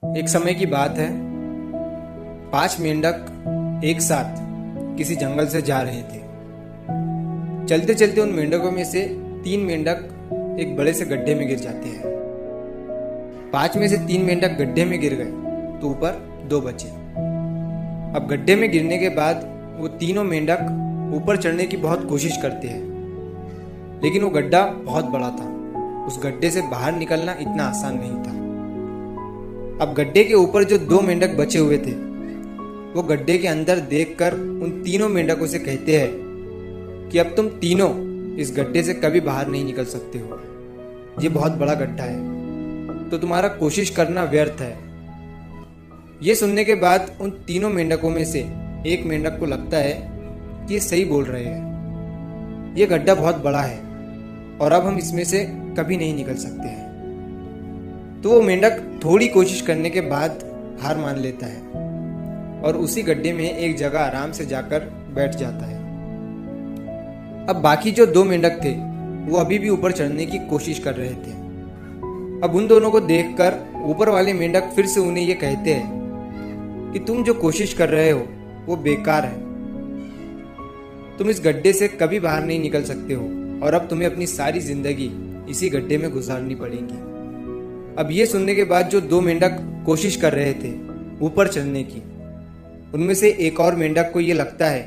एक समय की बात है। 5 मेंढक एक साथ किसी जंगल से जा रहे थे। चलते चलते उन मेंढकों में से 3 मेंढक एक बड़े से गड्ढे में गिर जाते हैं। 5 में से 3 मेंढक गड्ढे में गिर गए तो ऊपर 2 बचे। अब गड्ढे में गिरने के बाद वो तीनों मेंढक ऊपर चढ़ने की बहुत कोशिश करते हैं, लेकिन वो गड्ढा बहुत बड़ा था। उस गड्ढे से बाहर निकलना इतना आसान नहीं था। अब गड्ढे के ऊपर जो 2 मेंढक बचे हुए थे, वो गड्ढे के अंदर देखकर उन तीनों मेंढकों से कहते हैं कि अब तुम तीनों इस गड्ढे से कभी बाहर नहीं निकल सकते हो। ये बहुत बड़ा गड्ढा है, तो तुम्हारा कोशिश करना व्यर्थ है। ये सुनने के बाद उन तीनों मेंढकों में से एक मेंढक को लगता है कि ये सही बोल रहे हैं। ये गड्ढा बहुत बड़ा है और अब हम इसमें से कभी नहीं निकल सकते हैं। तो वो मेंढक थोड़ी कोशिश करने के बाद हार मान लेता है और उसी गड्ढे में एक जगह आराम से जाकर बैठ जाता है। अब बाकी जो 2 मेंढक थे वो अभी भी ऊपर चढ़ने की कोशिश कर रहे थे। अब उन दोनों को देखकर ऊपर वाले मेंढक फिर से उन्हें ये कहते हैं कि तुम जो कोशिश कर रहे हो वो बेकार है। तुम इस गड्ढे से कभी बाहर नहीं निकल सकते हो और अब तुम्हें अपनी सारी जिंदगी इसी गड्ढे में गुजारनी पड़ेगी। अब ये सुनने के बाद जो 2 मेंढक कोशिश कर रहे थे ऊपर चढ़ने की, उनमें से एक और मेंढक को ये लगता है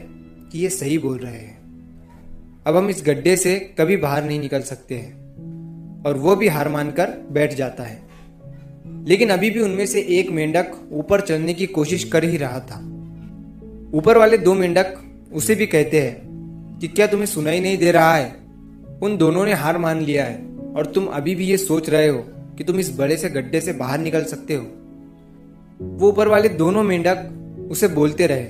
कि ये सही बोल रहे हैं। अब हम इस गड्ढे से कभी बाहर नहीं निकल सकते हैं और वो भी हार मानकर बैठ जाता है। लेकिन अभी भी उनमें से एक मेंढक ऊपर चढ़ने की कोशिश कर ही रहा था। ऊपर वाले 2 मेंढक उसे भी कहते हैं कि क्या तुम्हें सुनाई नहीं दे रहा है? उन दोनों ने हार मान लिया है और तुम अभी भी ये सोच रहे हो कि तुम इस बड़े से गड्ढे से बाहर निकल सकते हो। वो ऊपर वाले दोनों मेंढक उसे बोलते रहे,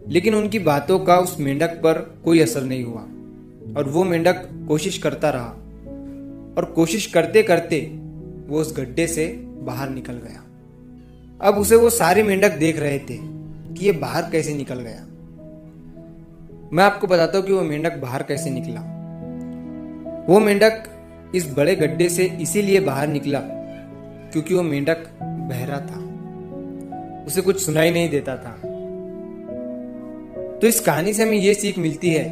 लेकिन उनकी बातों का उस मेंढक पर कोई असर नहीं हुआ और वो मेंढक कोशिश करता रहा और कोशिश करते करते वो उस गड्ढे से बाहर निकल गया। अब उसे वो सारे मेंढक देख रहे थे कि ये बाहर कैसे निकल गया। मैं आपको बताता हूँ कि वो मेंढक बाहर कैसे निकला। वो मेंढक इस बड़े गड्ढे से इसीलिए बाहर निकला क्योंकि वो मेंढक बहरा था, उसे कुछ सुनाई नहीं देता था। तो इस कहानी से हमें ये सीख मिलती है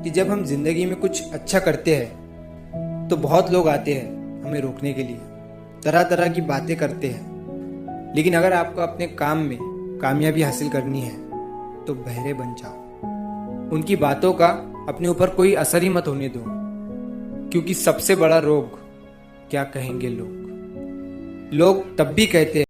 कि जब हम जिंदगी में कुछ अच्छा करते हैं तो बहुत लोग आते हैं हमें रोकने के लिए, तरह तरह की बातें करते हैं। लेकिन अगर आपको अपने काम में कामयाबी हासिल करनी है तो बहरे बन जाओ। उनकी बातों का अपने ऊपर कोई असर ही मत होने दो, क्योंकि सबसे बड़ा रोग क्या कहेंगे लोग तब भी कहते हैं